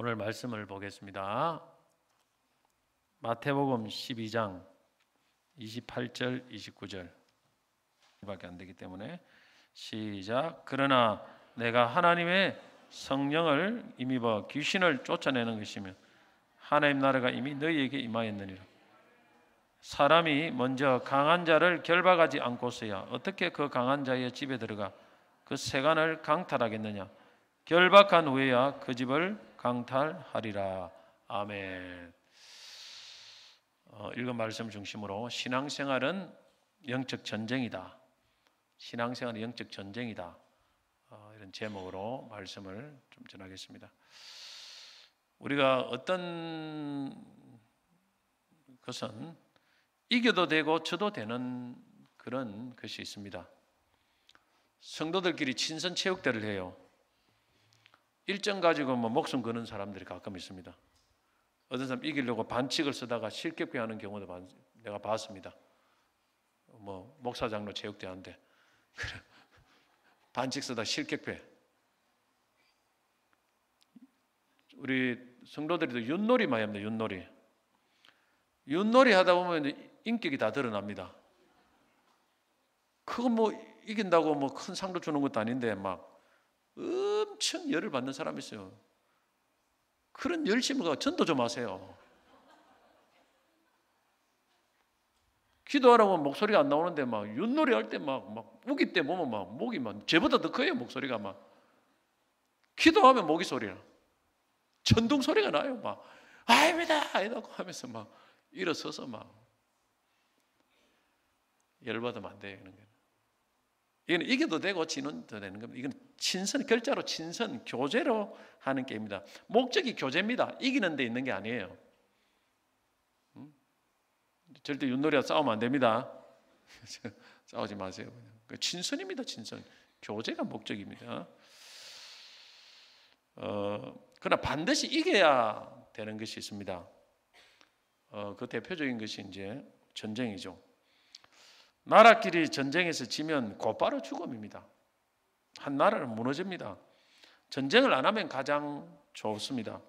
오늘 말씀을 보겠습니다. 마태복음 12장 28절 29절 밖에 안 되기 때문에 시작. 그러나 내가 하나님의 성령을 힘입어 귀신을 쫓아내는 것이며 하나님 나라가 이미 너희에게 임하였느니라. 사람이 먼저 강한 자를 결박하지 않고서야 어떻게 그 강한 자의 집에 들어가 그 세간을 강탈하겠느냐. 결박한 후에야 그 집을 강탈하리라. 아멘. 읽은 말씀 중심으로 신앙생활은 영적 전쟁이다. 신앙생활은 영적 전쟁이다. 이런 제목으로 말씀을 좀 전하겠습니다. 우리가 어떤 것은 이겨도 되고 져도 되는 그런 것이 있습니다. 성도들끼리 친선 체육대를 해요. 일정 가지고 목숨 거는 사람들이 가끔 있습니다. 어떤 사람 이기려고 반칙을 쓰다가 실격회 하는 경우도 내가 봤습니다. 목사장로 체육대 하는데 반칙 쓰다 실격회. 우리 성도들이 윷놀이 많이 합니다. 윷놀이 하다 보면 인격이 다 드러납니다. 그거 이긴다고 큰 상도 주는 것도 아닌데 막 엄청 열을 받는 사람이 있어요. 그런 열심을 가지고 전도 좀 하세요. 기도하라고 목소리가 안 나오는데 막 윷놀이 할 때 막 우기 때 보면 막 목이 막 저보다 더 커요. 목소리가 막 기도하면 모기 소리나 천둥 소리가 나요. 막 아닙니다 이라고 하면서 막 일어서서 막 열받으면 안 돼요. 그런 거. 이건 이겨도 되고 지는 도 되는 겁니다. 이건 친선, 결자로 친선, 교제로 하는 게임입니다. 목적이 교제입니다. 이기는 데 있는 게 아니에요. 절대 윷놀이와 싸우면 안 됩니다. 싸우지 마세요. 친선입니다. 친선. 교제가 목적입니다. 그러나 반드시 이겨야 되는 것이 있습니다. 그 대표적인 것이 이제 전쟁이죠. 나라끼리 전쟁에서 지면 곧바로 죽음입니다. 한 나라는 무너집니다. 전쟁을 안 하면 가장 좋습니다.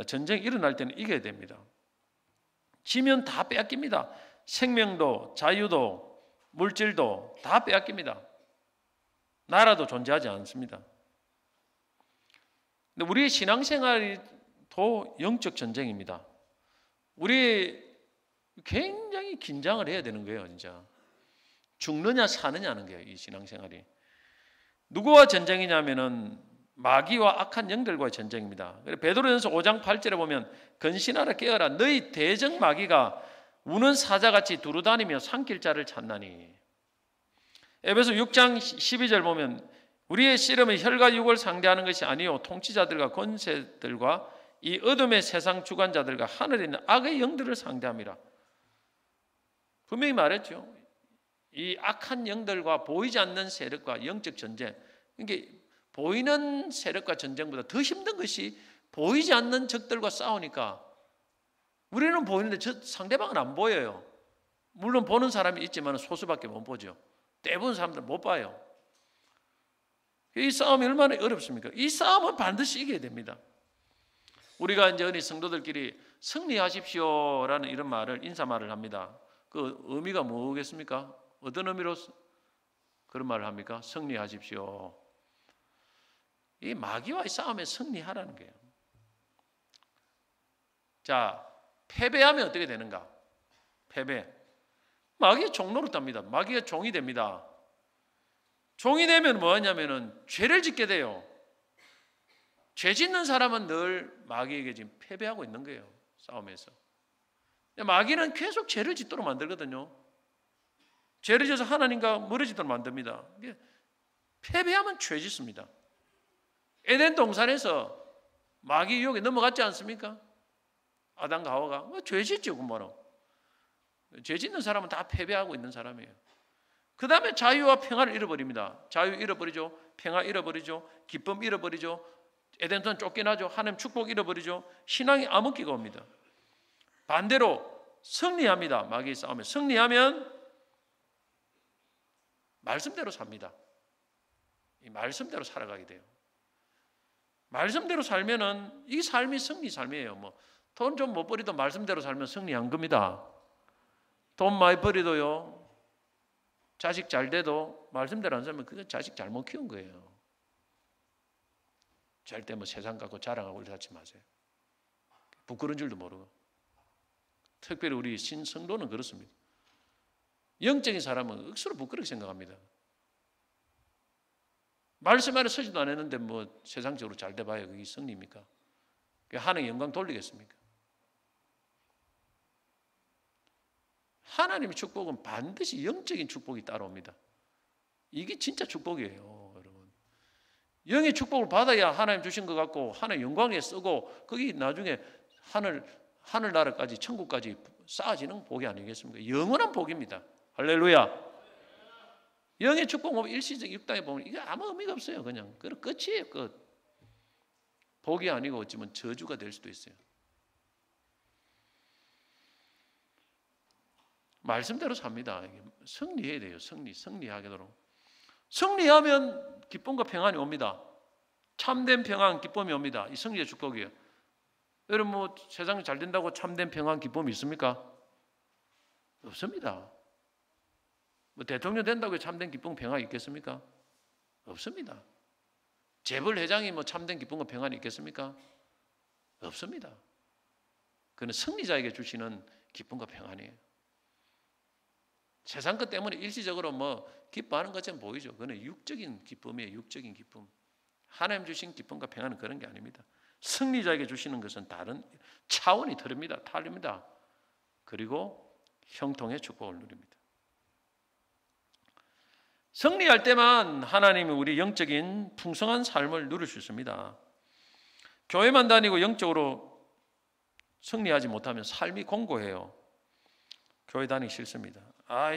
전쟁이 일어날 때는 이겨야 됩니다. 지면 다 빼앗깁니다. 생명도, 자유도, 물질도 다 빼앗깁니다. 나라도 존재하지 않습니다. 근데 우리의 신앙생활도 영적 전쟁입니다. 우리 굉장히 긴장을 해야 되는 거예요, 진짜. 죽느냐 사느냐는 거예요, 이 신앙생활이. 누구와 전쟁이냐면은 마귀와 악한 영들과의 전쟁입니다. 베드로전서 5장 8절에 보면 근신하라 깨어라 너희 대적 마귀가 우는 사자같이 두루다니며 삼킬 자를 찾나니. 에베소 6장 12절 보면 우리의 씨름은 혈과 육을 상대하는 것이 아니요 통치자들과 권세들과 이 어둠의 세상 주관자들과 하늘에 있는 악의 영들을 상대함이라. 분명히 말했죠. 이 악한 영들과 보이지 않는 세력과 영적 전쟁. 그러니까 보이는 세력과 전쟁보다 더 힘든 것이 보이지 않는 적들과 싸우니까 우리는 보이는데 상대방은 안 보여요. 물론 보는 사람이 있지만 소수밖에 못 보죠. 대부분 사람들 못 봐요. 이 싸움이 얼마나 어렵습니까? 이 싸움은 반드시 이겨야 됩니다. 우리가 이제 어린 성도들끼리 승리하십시오라는 이런 말을 인사말을 합니다. 그 의미가 뭐겠습니까? 어떤 의미로 그런 말을 합니까? 승리하십시오. 이 마귀와의 싸움에 승리하라는 거예요. 자, 패배하면 어떻게 되는가? 패배. 마귀의 종로를 땁니다. 마귀가 종이 됩니다. 종이 되면 뭐 하냐면은 죄를 짓게 돼요. 죄 짓는 사람은 늘 마귀에게 지금 패배하고 있는 거예요. 싸움에서. 마귀는 계속 죄를 짓도록 만들거든요. 죄를 지어서 하나님과 멀어지도록 만듭니다. 패배하면 죄 짓습니다. 에덴 동산에서 마귀 유혹에 넘어갔지 않습니까? 아담과 하와가 죄 짓죠. 죄 짓는 사람은 다 패배하고 있는 사람이에요. 그 다음에 자유와 평화를 잃어버립니다. 자유 잃어버리죠. 평화 잃어버리죠. 기쁨 잃어버리죠. 에덴 동산 쫓겨나죠. 하나님 축복 잃어버리죠. 신앙이 암흑기가 옵니다. 반대로 승리합니다. 마귀의 싸움에 승리하면 말씀대로 삽니다. 이 말씀대로 살아가게 돼요. 말씀대로 살면은 이 삶이 승리 삶이에요. 뭐 돈 좀 못 버리도 말씀대로 살면 승리한 겁니다. 돈 많이 버리도요, 자식 잘 돼도 말씀대로 안 살면 그건 자식 잘못 키운 거예요. 절대 뭐 세상 갖고 자랑하고 이러지 마세요. 부끄러운 줄도 모르고. 특별히 우리 신성도는 그렇습니다. 영적인 사람은 억수로 부끄럽게 생각합니다. 말씀 안에 서지도 않았는데 뭐 세상적으로 잘 돼봐야 그게 승리입니까? 하나님의 영광 돌리겠습니까? 하나님의 축복은 반드시 영적인 축복이 따라옵니다. 이게 진짜 축복이에요, 여러분. 영의 축복을 받아야 하나님 주신 것 같고 하나님 영광에 쓰고 거기 나중에 하늘나라까지 천국까지 쌓아지는 복이 아니겠습니까? 영원한 복입니다. 할렐루야. 영의 축복은 일시적 육당에 보면 이게 아무 의미가 없어요. 그냥 끝이에요. 끝. 복이 아니고 어쩌면 저주가 될 수도 있어요. 말씀대로 삽니다. 승리해야 돼요. 승리하도록. 승리하면 기쁨과 평안이 옵니다. 참된 평안, 기쁨이 옵니다. 이 승리의 축복이에요. 여러분 뭐 세상이 잘 된다고 참된 평안, 기쁨이 있습니까? 없습니다. 뭐 대통령 된다고 참된 기쁨, 평안이 있겠습니까? 없습니다. 재벌 회장이 뭐 참된 기쁨과 평안이 있겠습니까? 없습니다. 그는 승리자에게 주시는 기쁨과 평안이에요. 세상 것 때문에 일시적으로 뭐 기뻐하는 것처럼 보이죠. 그건 육적인 기쁨이에요. 육적인 기쁨. 하나님 주신 기쁨과 평안은 그런 게 아닙니다. 승리자에게 주시는 것은 다른 차원이 다릅니다. 그리고 형통의 축복을 누립니다. 승리할 때만 하나님이 우리 영적인 풍성한 삶을 누릴 수 있습니다. 교회만 다니고 영적으로 승리하지 못하면 삶이 공고해요. 교회 다니기 싫습니다.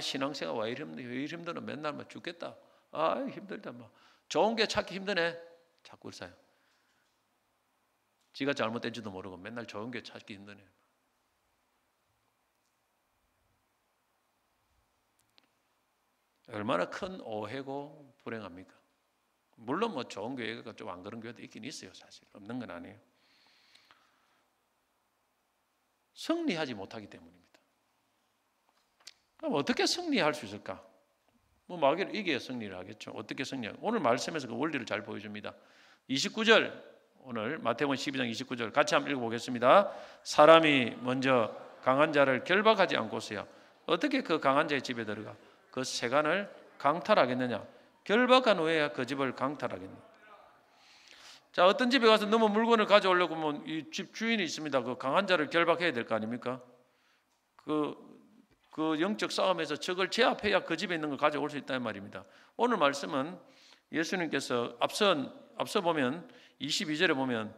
신앙생활 왜 이리 힘드나, 맨날 막 죽겠다. 힘들다. 막 좋은 게 찾기 힘드네. 자꾸 그러세요. 지가 잘못된지도 모르고 맨날 좋은 게 찾기 힘드네. 얼마나 큰 오해고 불행합니까? 물론 뭐 좋은 교회가 좀 안 그런 교회도 있긴 있어요. 사실 없는 건 아니에요. 승리하지 못하기 때문입니다. 그럼 어떻게 승리할 수 있을까? 뭐 마귀를 이겨야 승리를 하겠죠. 어떻게 승리할까? 오늘 말씀에서 그 원리를 잘 보여줍니다. 29절, 오늘 마태복음 12장 29절 같이 한번 읽어보겠습니다. 사람이 먼저 강한 자를 결박하지 않고서야 어떻게 그 강한 자의 집에 들어가 그 세간을 강탈하겠느냐? 결박한 후에야 그 집을 강탈하겠느냐? 자, 어떤 집에 가서 너무 물건을 가져오려고 하면 이 집 주인이 있습니다. 그 강한 자를 결박해야 될 거 아닙니까? 그 영적 싸움에서 적을 제압해야 그 집에 있는 걸 가져올 수 있다는 말입니다. 오늘 말씀은 예수님께서 앞서 보면 22절에 보면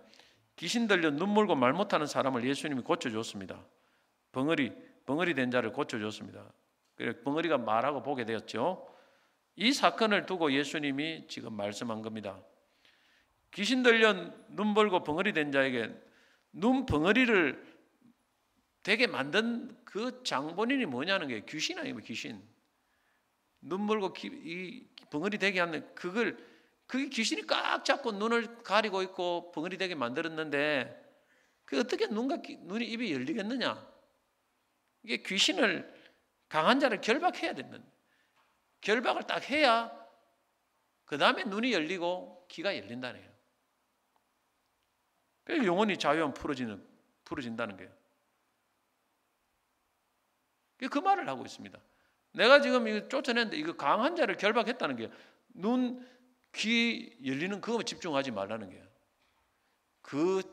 귀신 들려 눈 멀고 말 못하는 사람을 예수님이 고쳐줬습니다. 벙어리 된 자를 고쳐줬습니다. 그래서 벙어리가 말하고 보게 되었죠. 이 사건을 두고 예수님이 지금 말씀한 겁니다. 귀신 들려 눈 멀고 벙어리 된 자에게 눈 벙어리를 되게 만든 그 장본인이 뭐냐는 게 귀신 아니면 귀신. 눈 멀고 이 벙어리 되게 하는 그게 귀신이 꽉 잡고 눈을 가리고 있고 벙어리 되게 만들었는데 그 어떻게 눈이 입이 열리겠느냐? 이게 귀신을 강한 자를 결박해야 된다. 결박을 딱 해야 그 다음에 눈이 열리고 귀가 열린다네요. 그래서 영혼이 자유하면 풀어진다는 거예요. 그 말을 하고 있습니다. 내가 지금 이거 쫓아냈는데 이거 강한 자를 결박했다는 게 눈, 귀 열리는 그거만 집중하지 말라는 거예요. 그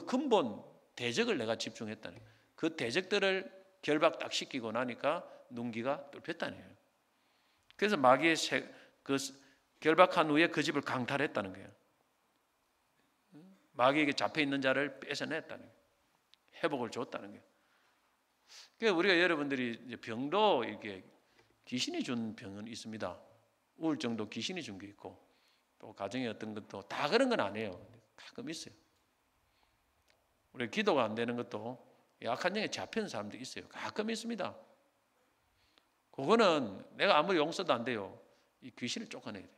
근본 대적을 내가 집중했다는 거예요. 그 대적들을 결박 딱 시키고 나니까 눈귀가 뚫렸다는 거예요. 그래서 마귀의 그 결박한 후에 그 집을 강탈했다는 거예요. 마귀에게 잡혀 있는 자를 뺏어냈다는 거예요. 회복을 줬다는 거예요. 그러니까 우리가 여러분들이 이제 병도 이렇게 귀신이 준 병은 있습니다. 우울증도 귀신이 준 게 있고 또 가정의 어떤 것도 다 그런 건 아니에요. 가끔 있어요. 우리 기도가 안 되는 것도 약한 영에 잡히는 사람도 있어요. 가끔 있습니다. 그거는 내가 아무리 용서도 안 돼요. 이 귀신을 쫓아내야 돼요.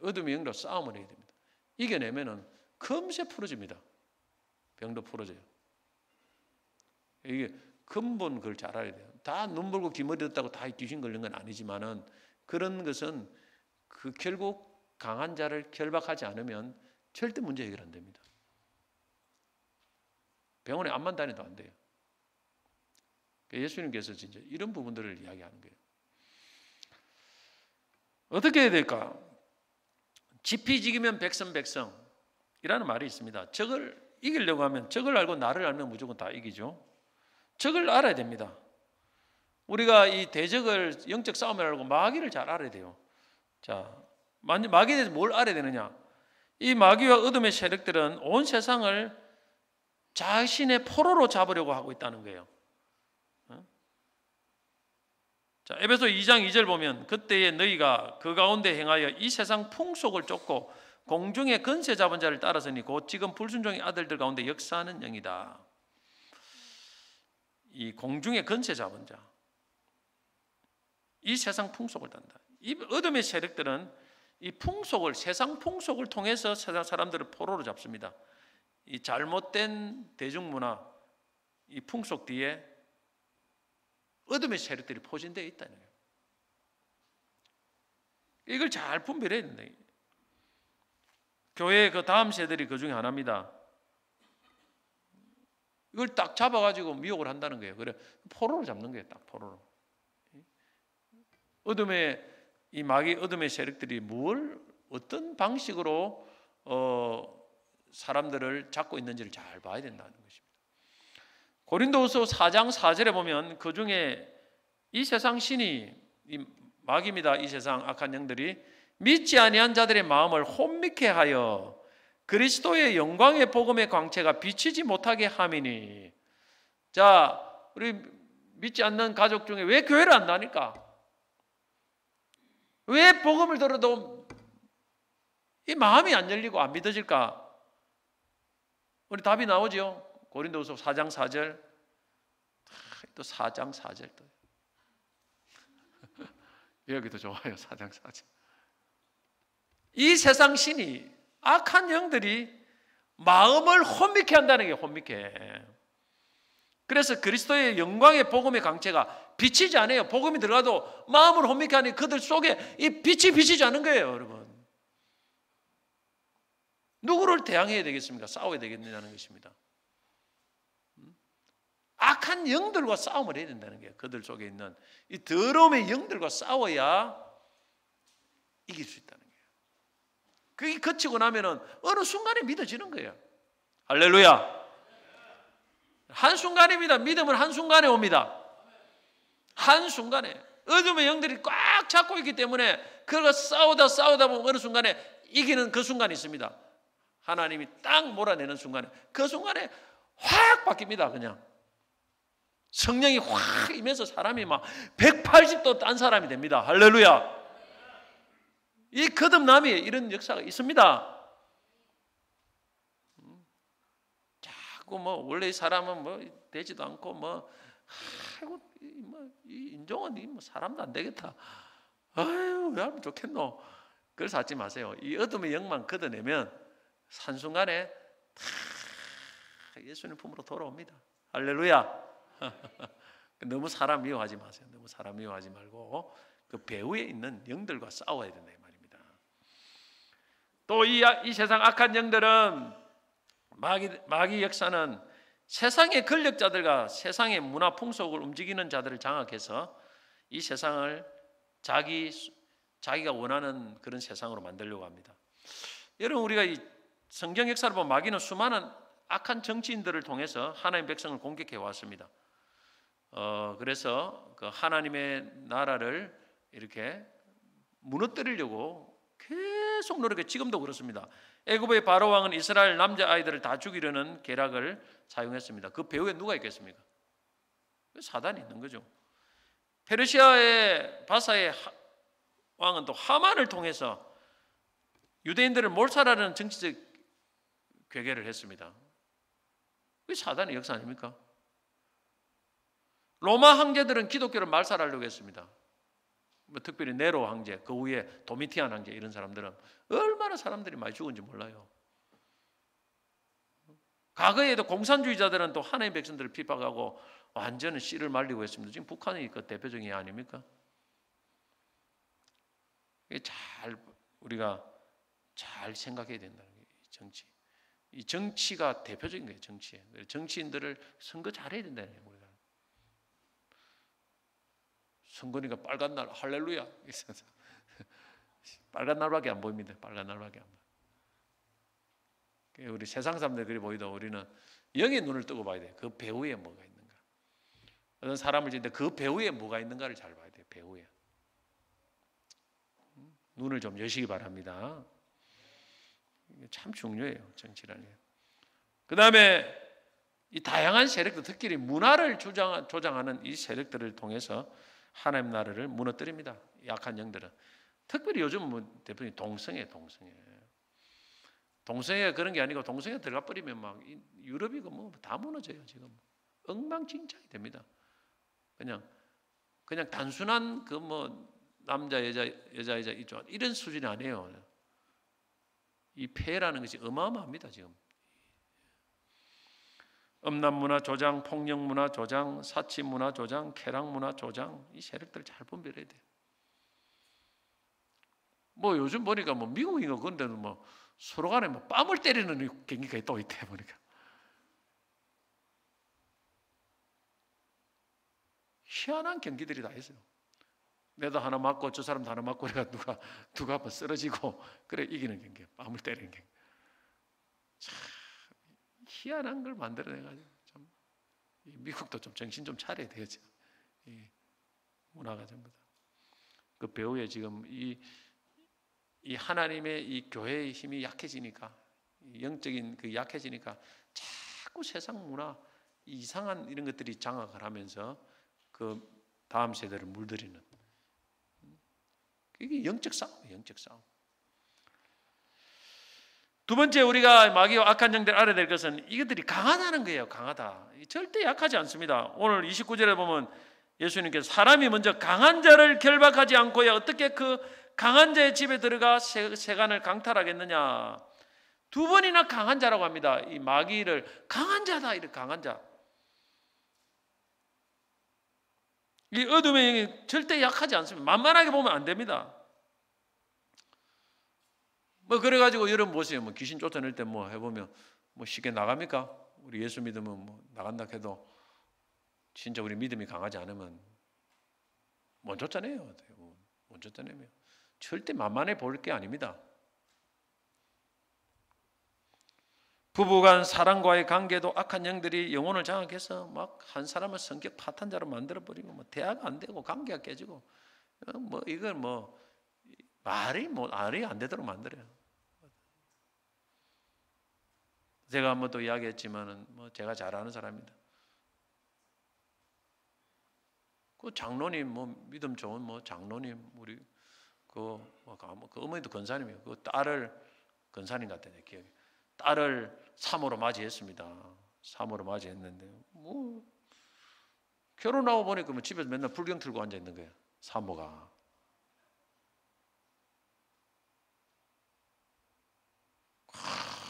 어둠의 영으로 싸움을 해야 됩니다. 이겨내면은 금세 풀어집니다. 병도 풀어져요. 이게 근본 그걸 잘 알아야 돼요. 다 눈물고 귀머리 듣다고 다 귀신 걸린 건 아니지만은 그런 것은 그 결국 강한 자를 결박하지 않으면 절대 문제 해결 안 됩니다. 병원에 암만 다녀도 안 돼요. 예수님께서 진짜 이런 부분들을 이야기하는 거예요. 어떻게 해야 될까? 지피지기면 백성백성이라는 말이 있습니다. 적을 이기려고 하면 적을 알고 나를 알면 무조건 다 이기죠. 적을 알아야 됩니다. 우리가 이 대적을 영적 싸움을 알고 마귀를 잘 알아야 돼요. 자, 마귀에 대해서 뭘 알아야 되느냐? 이 마귀와 어둠의 세력들은 온 세상을 자신의 포로로 잡으려고 하고 있다는 거예요. 자, 에베소 2장 2절 보면 그때에 너희가 그 가운데 행하여 이 세상 풍속을 쫓고 공중의 권세 잡은 자를 따라서니 곧 지금 불순종의 아들들 가운데 역사하는 영이다. 이 공중의 권세 잡은 자, 이 세상 풍속을 단다. 이 어둠의 세력들은 이 풍속을, 세상 풍속을 통해서 세상 사람들을 포로로 잡습니다. 이 잘못된 대중문화, 이 풍속 뒤에 어둠의 세력들이 포진되어 있다는 거예요. 이걸 잘 분별해야 된다. 교회의 그 다음 세대들이 그 중에 하나입니다. 이걸 딱 잡아가지고 미혹을 한다는 거예요. 그래 포로로 잡는 거예요. 딱 포로로. 어둠의 이 마귀 어둠의 세력들이 뭘 어떤 방식으로 사람들을 잡고 있는지를 잘 봐야 된다는 것입니다. 고린도후서 4장 4절에 보면 그 중에 이 세상 신이 이 마귀입니다. 이 세상 악한 영들이 믿지 아니한 자들의 마음을 혼미케 하여 그리스도의 영광의 복음의 광채가 비치지 못하게 함이니. 자, 우리 믿지 않는 가족 중에 왜 교회를 안 다니까? 왜 복음을 들어도 이 마음이 안 열리고 안 믿어질까? 우리 답이 나오죠. 고린도후서 4장 4절. 또 4장 4절 또. 여기도 좋아요. 4장 4절. 이 세상 신이 악한 영들이 마음을 혼미케 한다는 게 혼미케. 그래서 그리스도의 영광의 복음의 강체가 비치지 않아요. 복음이 들어가도 마음을 혼미케 하니 그들 속에 이 빛이 비치지 않은 거예요, 여러분. 누구를 대항해야 되겠습니까? 싸워야 되겠느냐는 것입니다. 악한 영들과 싸움을 해야 된다는 거예요. 그들 속에 있는 이 더러움의 영들과 싸워야 이길 수 있다는 거예요. 그게 거치고 나면은 어느 순간에 믿어지는 거예요. 할렐루야. 한순간입니다. 믿음은 한순간에 옵니다. 한순간에. 어둠의 영들이 꽉 잡고 있기 때문에 그거 싸우다 보면 어느 순간에 이기는 그 순간이 있습니다. 하나님이 딱 몰아내는 순간에 그 순간에 확 바뀝니다. 그냥 성령이 확 임해서 사람이 막 180도 딴 사람이 됩니다. 할렐루야. 이 거듭남이 이런 역사가 있습니다. 자꾸 뭐 원래 이 사람은 뭐 되지도 않고 뭐 아이고 이 인종은 뭐 사람도 안 되겠다. 아유 왜 하면 좋겠노. 그래서 하지 마세요. 이 어둠의 영만 걷어내면 한순간에 다 예수님 품으로 돌아옵니다. 할렐루야. 너무 사람 미워하지 마세요. 너무 사람 미워하지 말고 그 배후에 있는 영들과 싸워야 된다 이 말입니다. 또 이 세상 악한 영들은 마귀 역사는 세상의 권력자들과 세상의 문화 풍속을 움직이는 자들을 장악해서 이 세상을 자기가 원하는 그런 세상으로 만들려고 합니다. 여러분 우리가 이 성경 역사를 보면 마귀는 수많은 악한 정치인들을 통해서 하나님의 백성을 공격해 왔습니다. 그래서 그 하나님의 나라를 이렇게 무너뜨리려고 계속 노력해. 지금도 그렇습니다. 애굽의 바로 왕은 이스라엘 남자 아이들을 다 죽이려는 계략을 사용했습니다. 그 배후에 누가 있겠습니까? 사단이 있는 거죠. 페르시아의 바사의 왕은 또 하만을 통해서 유대인들을 몰살하는 정치적 괴계를 했습니다. 그게 사단의 역사 아닙니까? 로마 황제들은 기독교를 말살하려고 했습니다. 뭐 특별히 네로 황제, 그 후에 도미티안 황제 이런 사람들은 얼마나 사람들이 많이 죽은지 몰라요. 과거에도 공산주의자들은 또 하나님의 백성들을 핍박하고 완전히 씨를 말리고 했습니다. 지금 북한이 그 대표적인 게 아닙니까? 우리가 잘 생각해야 된다는 거예요. 정치. 이 정치가 대표적인 거예요. 정치에. 정치인들을 선거 잘해야 된다는 거예요. 우리가. 선거니까 빨간 날 할렐루야. 빨간 날밖에 안 보입니다. 빨간 날밖에 안 보여요. 우리 세상 사람들 그리 보이도 우리는 영의 눈을 뜨고 봐야 돼요. 그 배후에 뭐가 있는가. 어떤 사람을 지는데 그 배후에 뭐가 있는가를 잘 봐야 돼요. 배후에. 눈을 좀 여시기 바랍니다. 참 중요해요. 정치라는 게. 그 다음에 이 다양한 세력들, 특히 문화를 조장하는 이 세력들을 통해서 하나님 나라를 무너뜨립니다. 약한 영들은. 특별히 요즘 뭐 대표님 동성애. 동성애가 그런 게 아니고 동성애 들어가 버리면 막 유럽이 뭐 다 무너져요. 지금 엉망진창이 됩니다. 그냥 단순한 그 뭐 남자 여자 이런 수준이 아니에요. 이 폐해라는 것이 어마어마합니다. 지금 음란 문화 조장, 폭력 문화 조장, 사치 문화 조장, 쾌락 문화 조장, 이 세력들 잘 분별해야 돼요. 뭐 요즘 보니까 뭐 미국인가 그런데는 뭐 서로 간에 뭐 뺨을 때리는 경기가 또 있대 보니까. 희한한 경기들이 다 있어요. 내도 하나 맞고 저 사람도 하나 맞고 그래가 누가 한번 쓰러지고 그래 이기는 경기, 뺨을 때리는 경기. 참 희한한 걸 만들어내가지고 참 미국도 좀 정신 좀 차려야 되겠죠. 이 문화가 전부 다. 그 배후에 지금 이 하나님의 이 교회의 힘이 약해지니까 영적인 그 약해지니까 자꾸 세상 문화 이상한 이런 것들이 장악을 하면서 그 다음 세대를 물들이는. 이게 영적 싸움이에요. 영적 싸움. 두 번째 우리가 마귀와 악한 영들 알아야 될 것은 이것들이 강하다는 거예요. 강하다. 절대 약하지 않습니다. 오늘 29절에 보면 예수님께서 사람이 먼저 강한 자를 결박하지 않고야 어떻게 그 강한 자의 집에 들어가 세간을 강탈하겠느냐. 두 번이나 강한 자라고 합니다. 이 마귀를 강한 자다. 이렇게 강한 자. 이 어둠의 영이 절대 약하지 않습니다. 만만하게 보면 안 됩니다. 뭐 그래가지고 여러분 보세요. 뭐 귀신 쫓아낼 때 뭐 해보면 뭐 쉽게 나갑니까? 우리 예수 믿으면 뭐 나간다 해도 진짜 우리 믿음이 강하지 않으면 못 쫓아내요. 못 쫓아내면 절대 만만해 볼 게 아닙니다. 부부간 사랑과의 관계도 악한 영들이 영혼을 장악해서 막 한 사람을 성격 파탄자로 만들어 버리고 뭐 대화가 안 되고 관계가 깨지고 뭐 이걸 뭐 말이 안 되도록 만들어요. 제가 한번 또 이야기했지만은 뭐 제가 잘 아는 사람입니다. 그 장로님 뭐 믿음 좋은 뭐 장로님 우리 그 어머니도 권사님이에요. 그 딸을 권사님 같은 내 기억에 딸을 사모로 맞이했습니다. 사모로 맞이했는데 뭐 결혼하고 보니까 뭐 집에서 맨날 불경 틀고 앉아 있는 거예요. 사모가.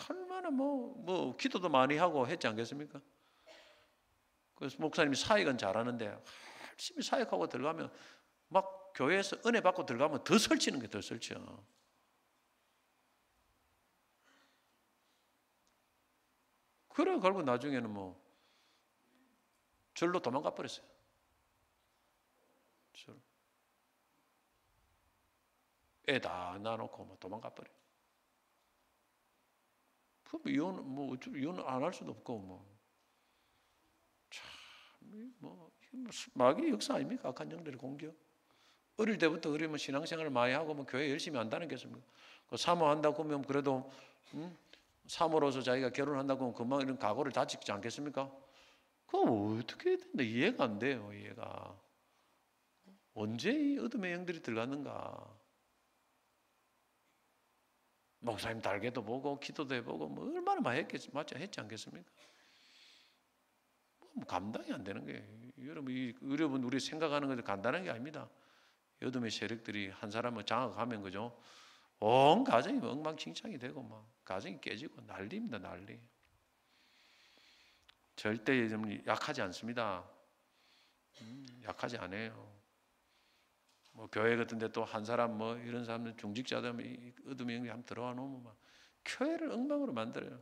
얼마나 뭐 기도도 많이 하고 했지 않겠습니까? 그래서 목사님이 사역은 잘하는데 열심히 사역하고 들어가면 막 교회에서 은혜 받고 들어가면 더 설치는 게 더 설쳐. 그래 결국 나중에는 뭐 절로 도망가 버렸어요. 애 다 낳아놓고 뭐 도망가 버려. 그럼 이혼 안 할 수도 없고 뭐 마귀의 역사 아닙니까? 악한 영들의 공격. 어릴 때부터 그러면 신앙생활을 많이 하고 뭐 교회 열심히 한다는 게 있습니까? 그 사모한다고 하면 그래도 사모로서 자기가 결혼한다고 하면 금방 이런 각오를 다지지 않겠습니까? 그럼 어떻게 해야 된다? 이해가 안 돼요. 이해가. 언제 이 어둠의 영들이 들어갔는가? 목사님 달개도 보고 기도도 해보고 뭐 얼마나 많이 했지 않겠습니까? 뭐 감당이 안 되는 거예요. 여러분 우리 생각하는 것들 간단한 게 아닙니다. 어둠의 세력들이 한 사람을 장악하면 그죠? 온 가정이 엉망진창이 되고 막 가정이 깨지고 난리입니다, 난리. 절대 약하지 않습니다. 약하지 않아요. 뭐 교회 같은데 또 한 사람 뭐 이런 사람들 중직자들 어둠의 영이 한번 들어와 놓으면 막 교회를 엉망으로 만들어요.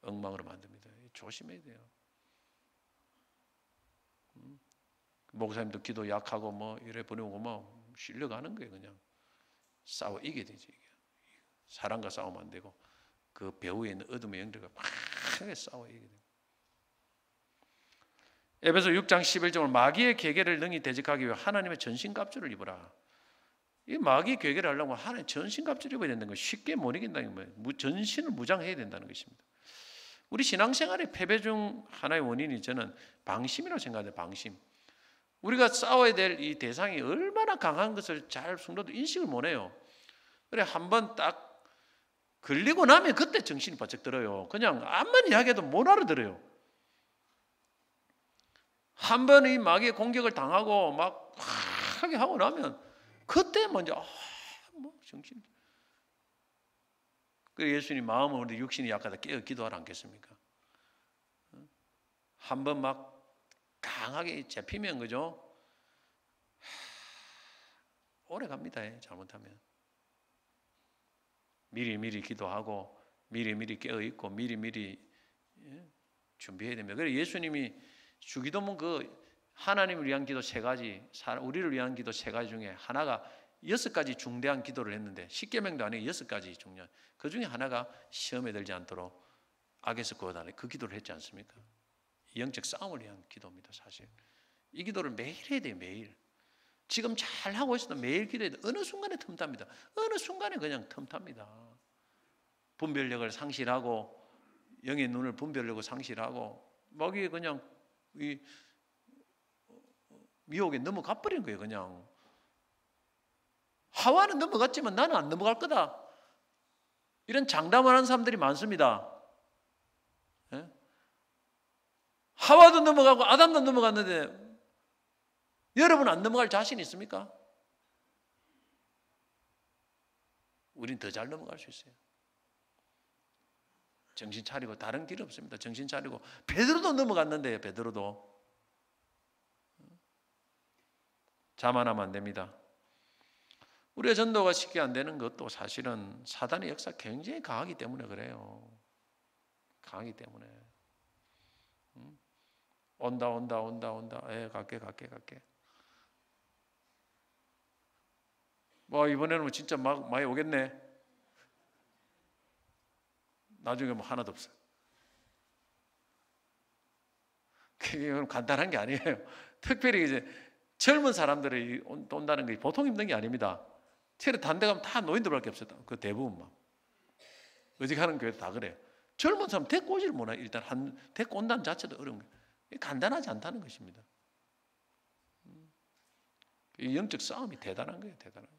엉망으로 만듭니다. 조심해야 돼요. 목사님도 기도 약하고 뭐 이래 보내고 뭐 실려가는 거예요. 그냥 싸워 이겨야 되지. 사람과 싸우면 안 되고 그 배후에 있는 어둠의 영들과 막 싸워 이겨야 돼요. 에베소 6장 11절은 마귀의 계계를 능히 대적하기 위해 하나님의 전신갑주를 입으라. 이 마귀의 계계를 하려면 하나님 전신갑주를 입어야 된다는 거 쉽게 못 이긴다는 거예요. 전신을 무장해야 된다는 것입니다. 우리 신앙생활의 패배 중 하나의 원인이 저는 방심이라고 생각해요. 방심. 우리가 싸워야 될 이 대상이 얼마나 강한 것을 잘 성도도 인식을 못 해요. 그래 한번 딱 걸리고 나면 그때 정신이 바짝 들어요. 그냥 암만 이야기해도 못 알아들어요. 한 번 이 마귀의 공격을 당하고 막 하게 하고 나면 그때 먼저 뭐 정신. 그 예수님 마음은 우리 육신이 약하다 깨어 기도하라 않겠습니까? 한 번 막 강하게 잡히면 그죠? 오래 갑니다. 잘못하면 미리 기도하고 미리 깨어 있고 미리 준비해야 됩니다. 그래서 예수님이 주기도문 그 하나님을 위한 기도 3가지, 우리를 위한 기도 3가지 중에 하나가 6가지 중대한 기도를 했는데 십계명도 아니고 6가지 중요한 그 중에 하나가 시험에 들지 않도록 악에서 구원하라 그 기도를 했지 않습니까? 영적 싸움을 위한 기도입니다. 사실 이 기도를 매일 해야 돼요. 매일. 지금 잘 하고 있어도 매일 기도해야 돼요. 어느 순간에 틈탑니다. 어느 순간에 그냥 틈탑니다. 분별력을 상실하고 영의 눈을 분별력을 상실하고 마귀에 그냥 이 미혹에 넘어가 버린 거예요. 그냥 하와는 넘어갔지만 나는 안 넘어갈 거다. 이런 장담을 하는 사람들이 많습니다. 예? 하와도 넘어가고 아담도 넘어갔는데 여러분 안 넘어갈 자신 있습니까? 우린 더 잘 넘어갈 수 있어요. 정신 차리고 다른 길 없습니다. 정신 차리고 베드로도 넘어갔는데요. 베드로도 자만하면 안 됩니다. 우리의 전도가 쉽게 안 되는 것도 사실은 사단의 역사가 굉장히 강하기 때문에 그래요. 강하기 때문에 온다. 갈게. 뭐 이번에는 진짜 막 많이 오겠네. 나중에 뭐 하나도 없어. 그게 간단한 게 아니에요. 특별히 이제 젊은 사람들이 온다는 게 보통 힘든 게 아닙니다. 체력 단대 가면 다 노인들밖에 없어요. 그 대부분 막 어지간한 교회 다 그래요. 젊은 사람 데리고 오지를 못해요. 일단 데리고 온다는 자체도 어려운 거예요. 간단하지 않다는 것입니다. 이 영적 싸움이 대단한 거예요. 대단한 거예요.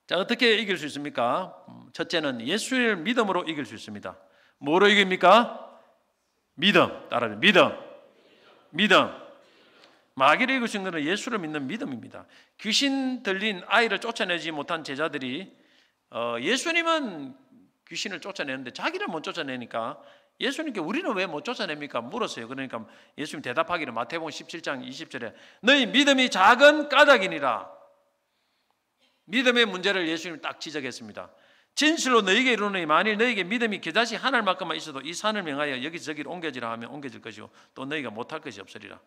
자, 어떻게 이길 수 있습니까? 첫째는 예수를 믿음으로 이길 수 있습니다. 뭐로 이깁니까? 믿음. 따라하세요. 믿음. 마귀를 이길 수 있는 것은 예수를 믿는 믿음입니다. 귀신 들린 아이를 쫓아내지 못한 제자들이 예수님은 귀신을 쫓아내는데 자기를 못 쫓아내니까 예수님께 우리는 왜 못 쫓아냅니까? 물었어요. 그러니까 예수님 대답하기를 마태복음 17장 20절에 너희 믿음이 작은 까닭이니라. 믿음의 문제를 예수님이 딱 지적했습니다. 진실로 너희에게 이르노니 만일 너희에게 믿음이 겨자씨 하늘만큼만 있어도 이 산을 명하여 여기서 저기로 옮겨지라 하면 옮겨질 것이고 또 너희가 못할 것이 없으리라.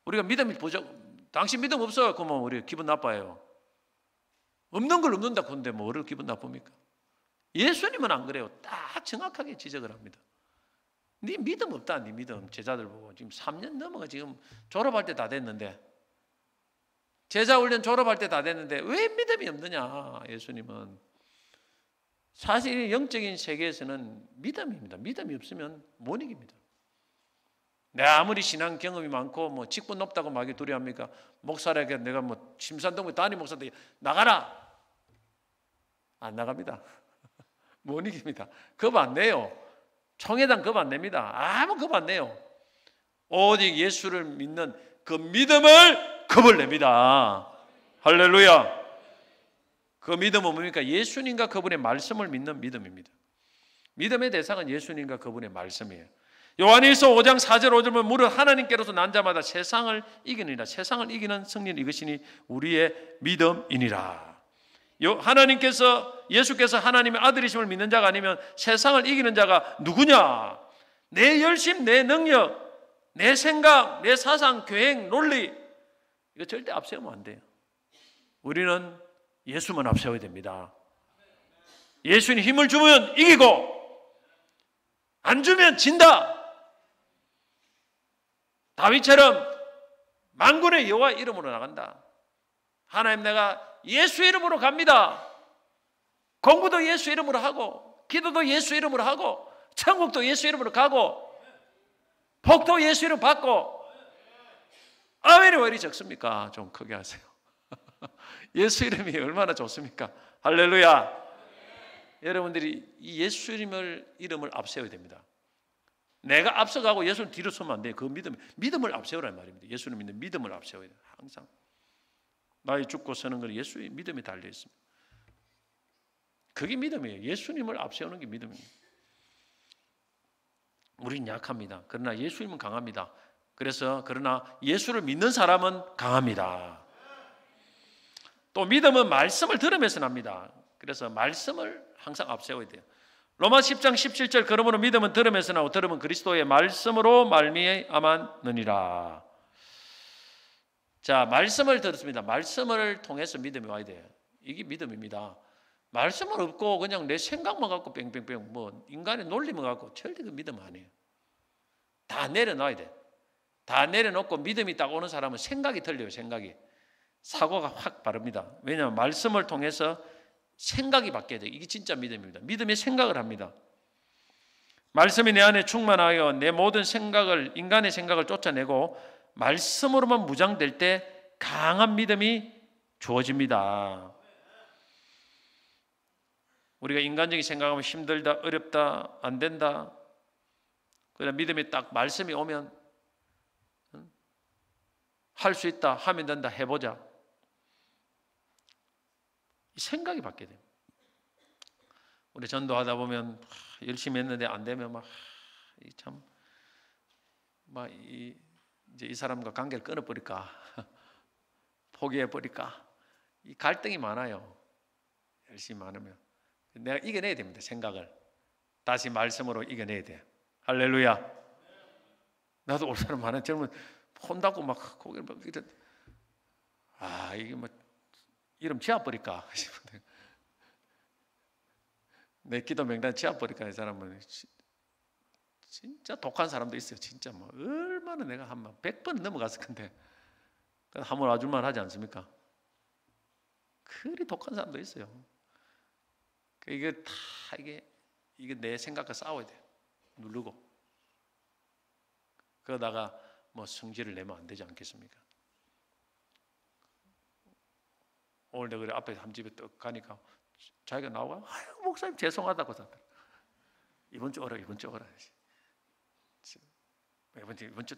우리가 믿음이 부족, 당신 믿음 없어요. 그러면 우리 기분 나빠요. 없는 걸 없는다 그런데 뭐를 기분 나쁩니까? 예수님은 안 그래요. 딱 정확하게 지적을 합니다. 네 믿음 없다. 네 믿음. 제자들 보고 지금 3년 넘어가 지금 졸업할 때 다 됐는데 제자 훈련 졸업할 때 다 됐는데 왜 믿음이 없느냐? 예수님은 사실 영적인 세계에서는 믿음입니다. 믿음이 없으면 못 이깁니다. 내가 아무리 신앙 경험이 많고 뭐 직분 높다고 마귀 두려워합니까? 목사에게 내가 뭐 심산동부 담임 목사한테 나가라. 안 나갑니다. 못 이깁니다. 겁 안 내요. 총회당 겁 안 냅니다. 아무 겁 안 내요. 오직 예수를 믿는 그 믿음을 겁을 냅니다. 할렐루야. 그 믿음은 뭡니까? 예수님과 그분의 말씀을 믿는 믿음입니다. 믿음의 대상은 예수님과 그분의 말씀이에요. 요한일서 5장 4절 5절은 무릇 하나님께로서 난 자마다 세상을 이기느니라. 세상을 이기는 승리는 이것이니 우리의 믿음이니라. 하나님께서, 예수께서 하나님의 아들이심을 믿는 자가 아니면 세상을 이기는 자가 누구냐? 내 열심, 내 능력, 내 생각, 내 사상, 계획, 논리, 이거 절대 앞세우면 안 돼요. 우리는 예수만 앞세워야 됩니다. 예수님 힘을 주면 이기고 안 주면 진다. 다윗처럼 만군의 여호와 이름으로 나간다. 하나님, 내가 예수 이름으로 갑니다. 공부도 예수 이름으로 하고, 기도도 예수 이름으로 하고, 천국도 예수 이름으로 가고, 복도 예수 이름 받고. 아멘이 왜 이리 적습니까? 좀 크게 하세요. 예수 이름이 얼마나 좋습니까? 할렐루야. 여러분들이 이 예수 이름을 앞세워야 됩니다. 내가 앞서가고 예수는 뒤로 서면 안 돼요. 그 믿음을 앞세우라는 말입니다. 예수를 믿는 믿음을 앞세워야 돼요. 항상 나의 죽고 서는 건 예수의 믿음이 달려 있습니다. 그게 믿음이에요. 예수님을 앞세우는 게 믿음입니다. 우린 약합니다. 그러나 예수님은 강합니다. 그러나 예수를 믿는 사람은 강합니다. 또 믿음은 말씀을 들으면서 납니다. 그래서 말씀을 항상 앞세워야 돼요. 로마 10장 17절 그러므로 믿음은 들으면서 나고 들으면 그리스도의 말씀으로 말미암았느니라. 자, 말씀을 들었습니다. 말씀을 통해서 믿음이 와야 돼요. 이게 믿음입니다. 말씀은 없고 그냥 내 생각만 갖고 뺑뺑뺑 뭐 인간의 논리만 갖고 절대 그 믿음 아니에요. 다 내려놔야 돼. 다 내려놓고 믿음이 딱 오는 사람은 생각이 틀려요. 생각이. 사고가 확 바릅니다. 왜냐하면 말씀을 통해서 생각이 바뀌어야 돼요. 이게 진짜 믿음입니다. 믿음이 생각을 합니다. 말씀이 내 안에 충만하여 내 모든 생각을, 인간의 생각을 쫓아내고 말씀으로만 무장될 때 강한 믿음이 주어집니다. 우리가 인간적인 생각하면 힘들다, 어렵다, 안 된다. 그러나 믿음이 딱 말씀이 오면 할 수 있다, 하면 된다, 해보자. 생각이 바뀌어야 돼요. 우리 전도하다 보면 열심히 했는데 안 되면 이제 이 사람과 관계를 끊어버릴까, 포기해버릴까, 이 갈등이 많아요. 열심히 안 하면 내가 이겨내야 됩니다. 생각을 다시 말씀으로 이겨내야 돼요. 할렐루야. 나도 올 사람 많은 젊은 혼다고 막 고개를 막 이래, 이게 뭐 이름 지어버릴까 싶은데, 내 기도 명단 지어버릴까. 이 사람은 진짜 독한 사람도 있어요. 진짜 뭐 얼마나 내가 한 100번 넘어갔을 건데 한번 와줄만 하지 않습니까? 그리 독한 사람도 있어요. 이게 다 이게 내 생각과 싸워야 돼요. 누르고. 그러다가 뭐 성질을 내면 안 되지 않겠습니까? 오늘 내가 그래 앞에 한 집에 떡 가니까 자기가 나오고, 아유 목사님 죄송하다고 하더라. 이번 주 오라. 이번 주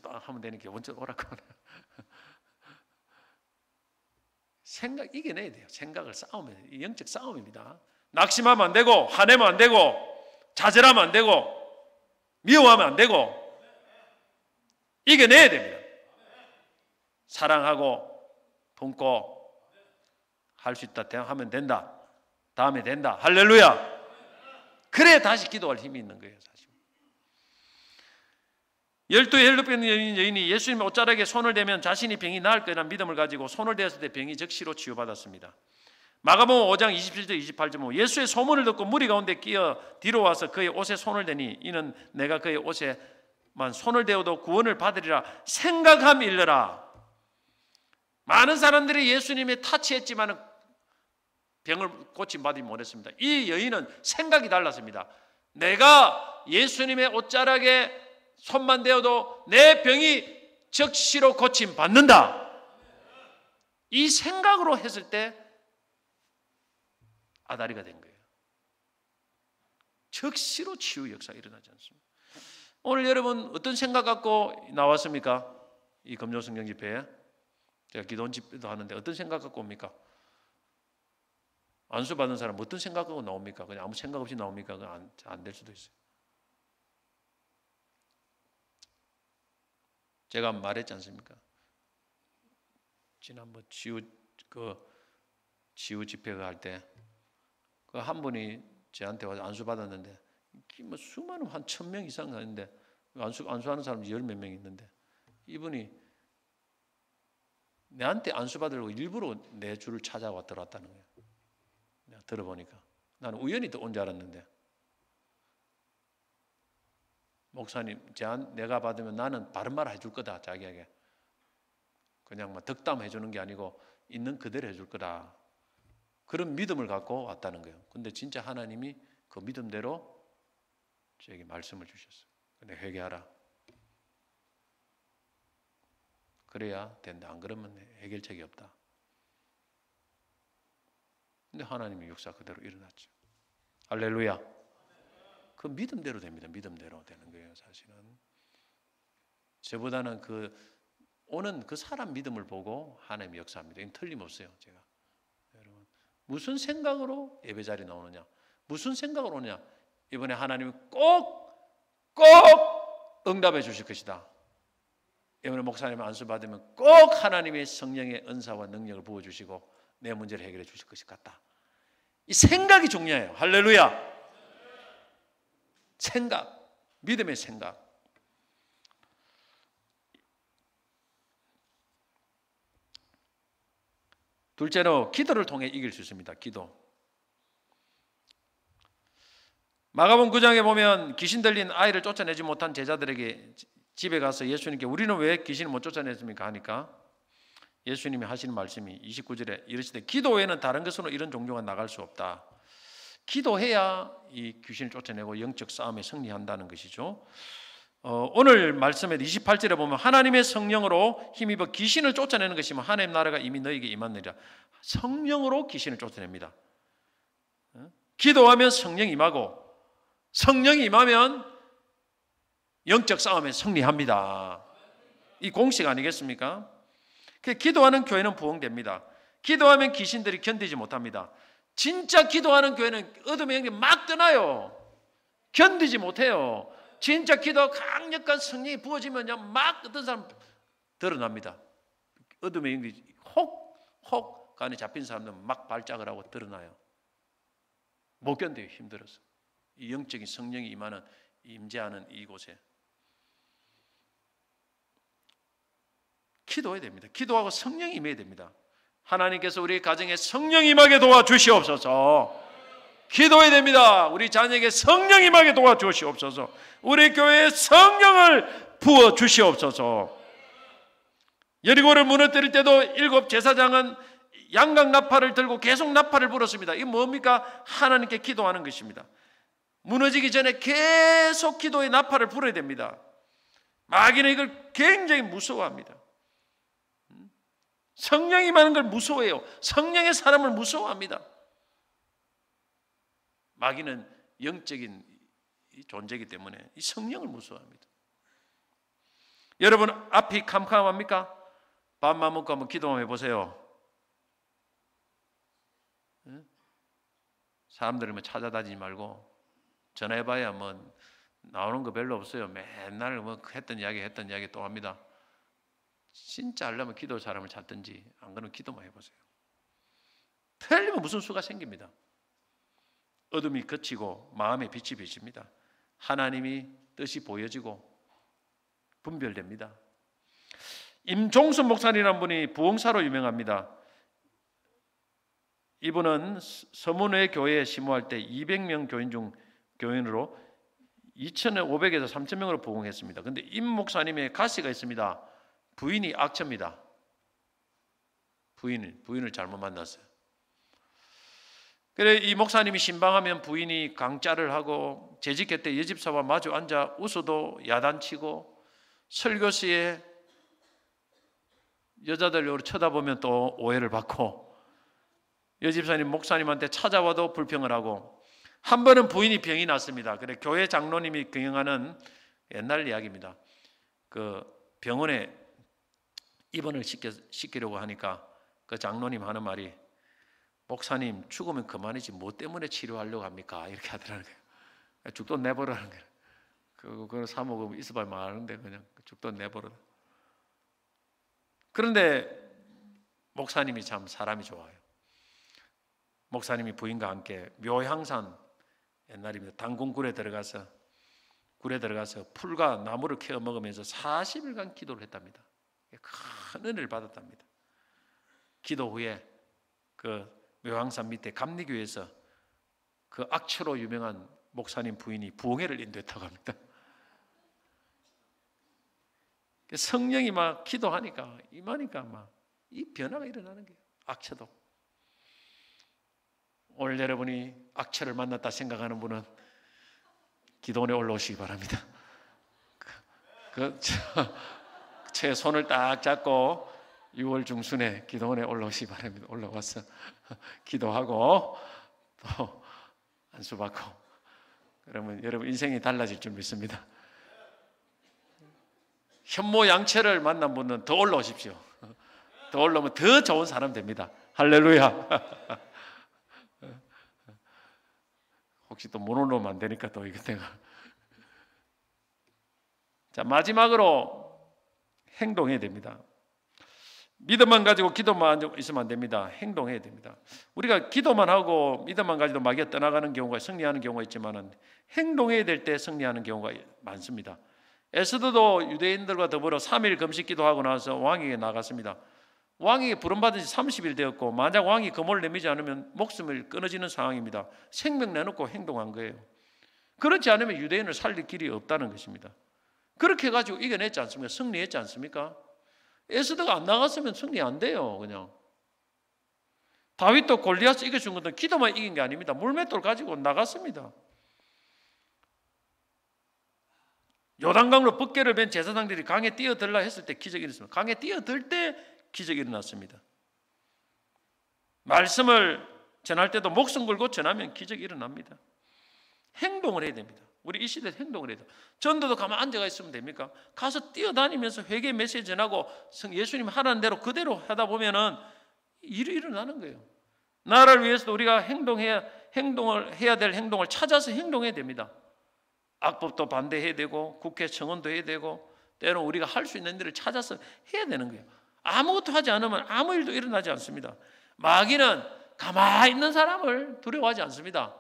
또 하면 되니까 이번 주 오라고. 생각 이겨내야 돼요. 생각을 싸우면, 이 영적 싸움입니다. 낙심하면 안 되고, 화내면 안 되고, 좌절하면 안 되고, 미워하면 안 되고, 이겨내야 됩니다. 사랑하고 품고 할 수 있다, 하면 된다, 다음에 된다. 할렐루야. 그래야 다시 기도할 힘이 있는 거예요. 사실 12의 헬루병 여인이 예수님의 옷자락에 손을 대면 자신이 병이 나을 거라는 믿음을 가지고 손을 대었을 때 병이 즉시로 치유받았습니다. 마가복음 5장 27절 28절 예수의 소문을 듣고 무리 가운데 끼어 뒤로 와서 그의 옷에 손을 대니 이는 내가 그의 옷에만 손을 대어도 구원을 받으리라 생각함일러라. 많은 사람들이 예수님의 타치했지만 병을 고침받지 못했습니다. 이 여인은 생각이 달랐습니다. 내가 예수님의 옷자락에 손만 대어도 내 병이 즉시로 고침받는다. 이 생각으로 했을 때 아다리가 된 거예요. 즉시로 치유 역사가 일어나지 않습니다. 오늘 여러분 어떤 생각 갖고 나왔습니까? 이 금요 성경 집회에 제가 기도원 집회도 하는데 어떤 생각 갖고 옵니까? 안수 받은 사람 어떤 생각 갖고 나옵니까? 그냥 아무 생각 없이 나옵니까? 안 될 수도 있어요. 제가 말했지 않습니까? 지난번 치유 집회가 할 때 그 한 분이 저한테 와서 안수 받았는데 뭐 수많은 한 1,000명 이상 가는데 안수하는 사람이 10몇 명 있는데 이분이 내한테 안수 받으려고 일부러 내 줄을 찾아왔다는 거예요. 내가 들어보니까 나는 우연히 온 줄 알았는데 목사님, 내가 받으면 나는 바른 말 해줄 거다 자기에게. 그냥 막 덕담 해주는 게 아니고 있는 그대로 해줄 거다. 그런 믿음을 갖고 왔다는 거예요. 근데 진짜 하나님이 그 믿음대로 저에게 말씀을 주셨어요. 근데 회개하라. 그래야 된다. 안 그러면 해결책이 없다. 근데 하나님의 역사 그대로 일어났죠. 할렐루야. 그 믿음대로 됩니다. 믿음대로 되는 거예요. 사실은 저보다는 오는 그 사람 믿음을 보고 하나님의 역사합니다. 이건 틀림없어요. 제가 여러분 무슨 생각으로 예배 자리에 나오느냐, 무슨 생각으로 오느냐, 이번에 하나님이 꼭 응답해 주실 것이다. 이번에 목사님 안수 받으면 꼭 하나님의 성령의 은사와 능력을 부어주시고 내 문제를 해결해 주실 것이 같다. 이 생각이 중요해요. 할렐루야. 생각, 믿음의 생각. 둘째로 기도를 통해 이길 수 있습니다. 기도. 마가복음 9장에 보면 귀신 들린 아이를 쫓아내지 못한 제자들에게 집에 가서 예수님께 우리는 왜 귀신을 못 쫓아냈습니까? 하니까 예수님이 하시는 말씀이 29절에 이르시되 기도 외에는 다른 것으로 이런 종교가 나갈 수 없다. 기도해야 이 귀신을 쫓아내고 영적 싸움에 승리한다는 것이죠. 오늘 말씀에 28절에 보면 하나님의 성령으로 힘입어 귀신을 쫓아내는 것이면 하나님 나라가 이미 너에게 임하느니라. 성령으로 귀신을 쫓아냅니다. 기도하면 성령이 임하고 성령이 임하면 영적 싸움에 승리합니다. 이 공식 아니겠습니까? 기도하는 교회는 부흥됩니다. 기도하면 귀신들이 견디지 못합니다. 진짜 기도하는 교회는 어둠의 영이 막 떠나요. 견디지 못해요. 진짜 기도 강력한 성령이 부어지면 막 어떤 사람 드러납니다. 어둠의 영이 혹 간에 잡힌 사람들은 막 발작을 하고 드러나요. 못 견뎌요. 힘들어서. 이 영적인 성령이 임재하는 이곳에 기도해야 됩니다. 기도하고 성령이 임해야 됩니다. 하나님께서 우리 가정에 성령 임하게 도와주시옵소서. 기도해야 됩니다. 우리 자녀에게 성령 임하게 도와주시옵소서. 우리 교회에 성령을 부어주시옵소서. 여리고를 무너뜨릴 때도 7 제사장은 양각 나팔을 들고 계속 나팔을 불었습니다. 이게 뭡니까? 하나님께 기도하는 것입니다. 무너지기 전에 계속 기도의 나팔을 불어야 됩니다. 마귀는 이걸 굉장히 무서워합니다. 성령이 임하는 걸 무서워해요. 성령의 사람을 무서워합니다. 마귀는 영적인 존재이기 때문에 이 성령을 무서워합니다. 여러분 앞이 캄캄합니까? 밥만 먹고 한번 기도 한번 해보세요. 사람들을 뭐 찾아다니지 말고 전화해봐야 뭐 나오는 거 별로 없어요. 맨날 뭐 했던 이야기 또 합니다. 진짜 하려면 기도 사람을 찾든지 안 그러면 기도만 해보세요. 틀리면 무슨 수가 생깁니다. 어둠이 그치고 마음의 빛이 비칩니다. 하나님이 뜻이 보여지고 분별됩니다. 임종순 목사님이라는 분이 부흥사로 유명합니다. 이분은 서문회 교회에 심호할 때 200명 교인으로 2,500에서 3,000명으로 부흥했습니다. 그런데 임 목사님의 가시가 있습니다. 부인이 악처입니다. 부인을 잘못 만났어요. 그래 이 목사님이 신방하면 부인이 강짜를 하고 재직회 때 여집사와 마주 앉아 웃어도 야단치고 설교 시에 여자들 쳐다보면 또 오해를 받고 여집사님 목사님한테 찾아와도 불평을 하고 한 번은 부인이 병이 났습니다. 그래 교회 장로님이 경영하는 옛날 이야기입니다. 그 병원에 입원을 시키려고 하니까 그 장로님 하는 말이, 목사님 죽으면 그만이지 뭐 때문에 치료하려고 합니까? 이렇게 하더라는 거예요. 죽돈 내버려라는 거예요. 그거 사먹으면 있어봐야 많은데 그냥 죽돈 내버려. 그런데 목사님이 참 사람이 좋아요. 목사님이 부인과 함께 묘향산, 옛날입니다, 당군굴에 들어가서 풀과 나무를 캐어 먹으면서 40일간 기도를 했답니다. 큰 은혜를 받았답니다. 기도 후에 그 묘향산 밑에 감리교에서 그 악처로 유명한 목사님 부인이 부흥회를 인도했다고 합니다. 성령이 막 기도하니까 임하니까 막 이 변화가 일어나는 거예요. 악처도. 오늘 여러분이 악처를 만났다 생각하는 분은 기도원에 올라오시기 바랍니다. 제 손을 딱 잡고 6월 중순에 기도원에 올라오시기 바랍니다. 올라와서 기도하고 또 안수받고, 그러면 여러분 인생이 달라질 줄 믿습니다. 현모양처를 만난 분은 더 올라오십시오. 더 올라오면 더 좋은 사람 됩니다. 할렐루야. 혹시 또 못 올라오면 안 되니까 또 이거 내가. 자, 마지막으로 행동해야 됩니다. 믿음만 가지고 기도만 있으면 안 됩니다. 행동해야 됩니다. 우리가 기도만 하고 믿음만 가지고 마귀가 떠나가는 경우가, 승리하는 경우가 있지만은 행동해야 될 때 승리하는 경우가 많습니다. 에스더도 유대인들과 더불어 3일 금식 기도하고 나서 왕에게 나갔습니다. 왕에게 부름받은 지 30일 되었고, 만약 왕이 금호를 내미지 않으면 목숨을 끊어지는 상황입니다. 생명 내놓고 행동한 거예요. 그렇지 않으면 유대인을 살릴 길이 없다는 것입니다. 그렇게 해가지고 이겨냈지 않습니까? 승리했지 않습니까? 에스더가 안 나갔으면 승리 안 돼요. 그냥 다윗도 골리앗을 이겨준 것은 기도만 이긴 게 아닙니다. 물맷돌 가지고 나갔습니다. 요단강으로 붓개를 벤 제사장들이 강에 뛰어들라 했을 때 기적이 일어났습니다. 강에 뛰어들 때 기적이 일어났습니다. 말씀을 전할 때도 목숨 걸고 전하면 기적이 일어납니다. 행동을 해야 됩니다. 우리 이 시대에 행동을 해야 돼요. 전도도 가만 앉아가 있으면 됩니까? 가서 뛰어다니면서 회개 메시지 전하고 예수님 하라는 대로 그대로 하다 보면은 일이 일어나는 거예요. 나라를 위해서도 우리가 행동을 해야 될 행동을 찾아서 행동해야 됩니다. 악법도 반대해야 되고 국회 청원도 해야 되고, 때로는 우리가 할 수 있는 일을 찾아서 해야 되는 거예요. 아무것도 하지 않으면 아무 일도 일어나지 않습니다. 마귀는 가만히 있는 사람을 두려워하지 않습니다.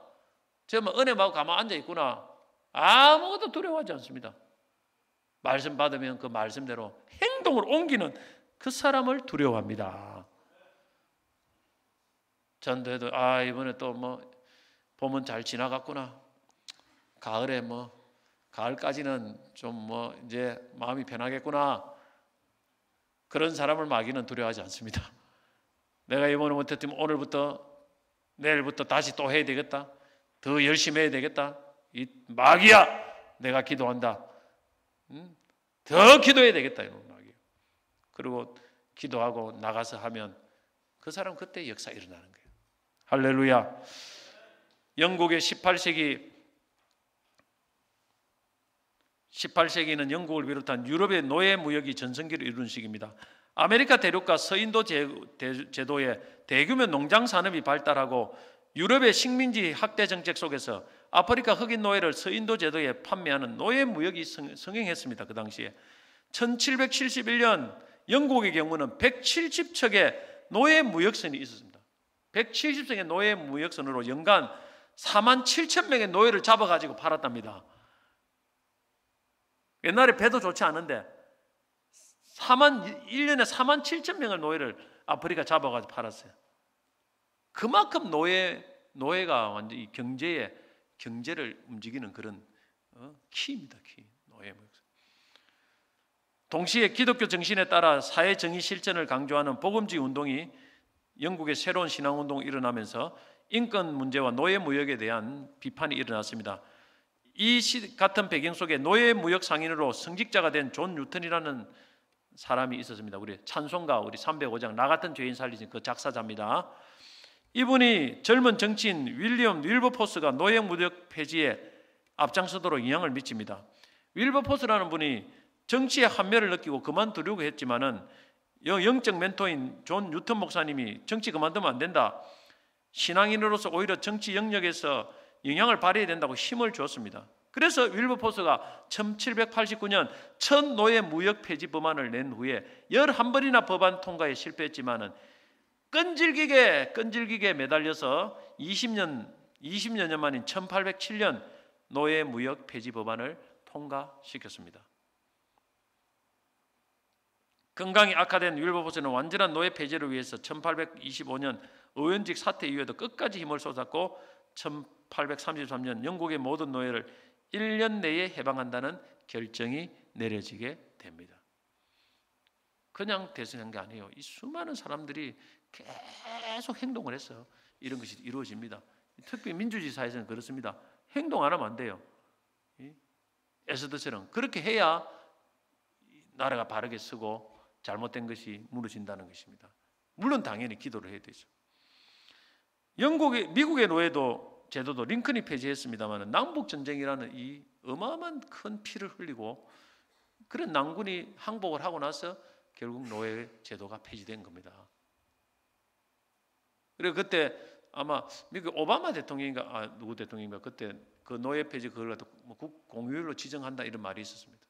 제가 은혜 받고 가만히 앉아 있구나, 아무것도 두려워하지 않습니다. 말씀 받으면 그 말씀대로 행동을 옮기는 그 사람을 두려워합니다. 전도해도 이번에 또 봄은 잘 지나갔구나, 가을에 가을까지는 좀 이제 마음이 편하겠구나, 그런 사람을 마귀는 두려워하지 않습니다. 내가 이번에 못했지만 오늘부터 내일부터 다시 또 해야 되겠다, 더 열심히 해야 되겠다, 이 마귀야, 내가 기도한다, 더 기도해야 되겠다, 이런 마귀. 그리고 기도하고 나가서 하면 그 사람 그때 역사 일어나는 거예요. 할렐루야. 영국의 18세기는 영국을 비롯한 유럽의 노예 무역이 전성기를 이룬 시기입니다. 아메리카 대륙과 서인도 제도의 대규모 농장 산업이 발달하고 유럽의 식민지 학대 정책 속에서 아프리카 흑인 노예를 서인도 제도에 판매하는 노예 무역이 성행했습니다. 그 당시에 1771년 영국의 경우는 170척의 노예 무역선이 있었습니다. 170척의 노예 무역선으로 연간 47,000명의 노예를 잡아가지고 팔았답니다. 옛날에 배도 좋지 않은데 1년에 47,000명의 노예를 아프리카 잡아가지고 팔았어요. 그만큼 노예가 완전히 경제를 움직이는 그런 키입니다. 키. 노예. 동시에 기독교 정신에 따라 사회 정의 실천을 강조하는 복음주의 운동이 영국의 새로운 신앙 운동이 일어나면서 인권 문제와 노예 무역에 대한 비판이 일어났습니다. 이 같은 배경 속에 노예 무역 상인으로 성직자가 된 존 뉴턴이라는 사람이 있었습니다. 우리 찬송가 우리 305장 나 같은 죄인 살리신 그 작사자입니다. 이분이 젊은 정치인 윌리엄 윌버포스가 노예 무역 폐지에 앞장서도록 영향을 미칩니다. 윌버포스라는 분이 정치의 한멸을 느끼고 그만두려고 했지만은 영적 멘토인 존 뉴턴 목사님이 정치 그만두면 안 된다, 신앙인으로서 오히려 정치 영역에서 영향을 발휘해야 된다고 힘을 주었습니다. 그래서 윌버포스가 1789년 첫 노예 무역 폐지 법안을 낸 후에 11번이나 법안 통과에 실패했지만은 끈질기게 매달려서 20년 만인 1807년 노예 무역 폐지 법안을 통과시켰습니다. 건강이 악화된 윌버포스는 완전한 노예 폐지를 위해서 1825년 의원직 사퇴 이후에도 끝까지 힘을 쏟았고 1833년 영국의 모든 노예를 1년 내에 해방한다는 결정이 내려지게 됩니다. 그냥 대선한 게 아니에요. 이 수많은 사람들이 계속 행동을 해서 이런 것이 이루어집니다. 특히 민주주의 사회에서는 그렇습니다. 행동 안 하면 안 돼요. 에스더처럼 그렇게 해야 나라가 바르게 서고 잘못된 것이 무너진다는 것입니다. 물론 당연히 기도를 해야 되죠. 미국의 노예도 제도도 링컨이 폐지했습니다만 남북 전쟁이라는 이 어마어마한 큰 피를 흘리고 그런 난군이 항복을 하고 나서 결국 노예 제도가 폐지된 겁니다. 그리고 그때 아마 미국 오바마 대통령인가 누구 대통령인가 그때 그 노예 폐지 그걸 갖다 국 공휴일로 지정한다 이런 말이 있었습니다.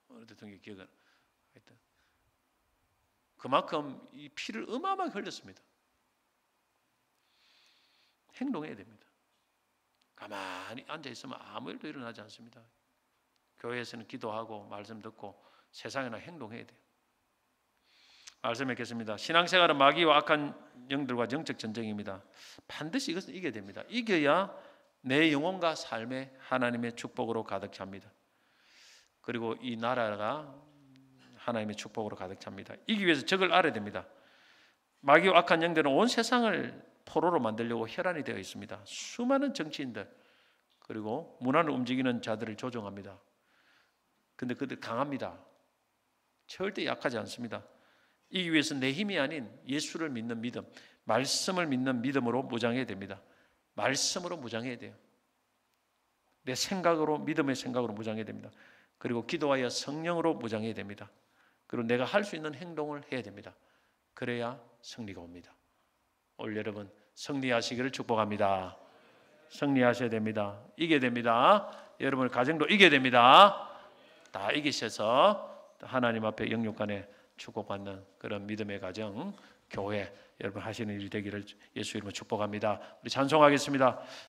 어느 대통령이 기억은 하여튼 그만큼 이 피를 어마어마하게 흘렸습니다. 행동해야 됩니다. 가만히 앉아 있으면 아무 일도 일어나지 않습니다. 교회에서는 기도하고 말씀 듣고 세상에나 행동해야 돼요. 말씀 읽겠습니다. 신앙생활은 마귀와 악한 영들과 영적 전쟁입니다. 반드시 이것을 이겨야 됩니다. 이겨야 내 영혼과 삶에 하나님의 축복으로 가득 찹니다. 그리고 이 나라가 하나님의 축복으로 가득 찹니다. 이기 위해서 적을 알아야 됩니다. 마귀와 악한 영들은 온 세상을 포로로 만들려고 혈안이 되어 있습니다. 수많은 정치인들 그리고 문화를 움직이는 자들을 조종합니다. 근데 그들 강합니다. 절대 약하지 않습니다. 이기 위해서 내 힘이 아닌 예수를 믿는 믿음, 말씀을 믿는 믿음으로 무장해야 됩니다. 말씀으로 무장해야 돼요. 내 생각으로, 믿음의 생각으로 무장해야 됩니다. 그리고 기도하여 성령으로 무장해야 됩니다. 그리고 내가 할 수 있는 행동을 해야 됩니다. 그래야 승리가 옵니다. 올 여러분 승리하시기를 축복합니다. 승리하셔야 됩니다. 이겨야 됩니다. 여러분 가정도 이겨야 됩니다. 다 이기셔서 하나님 앞에 영육간에 축복받는 그런 믿음의 가정, 교회 여러분 하시는 일이 되기를 예수 이름으로 축복합니다. 우리 찬송하겠습니다.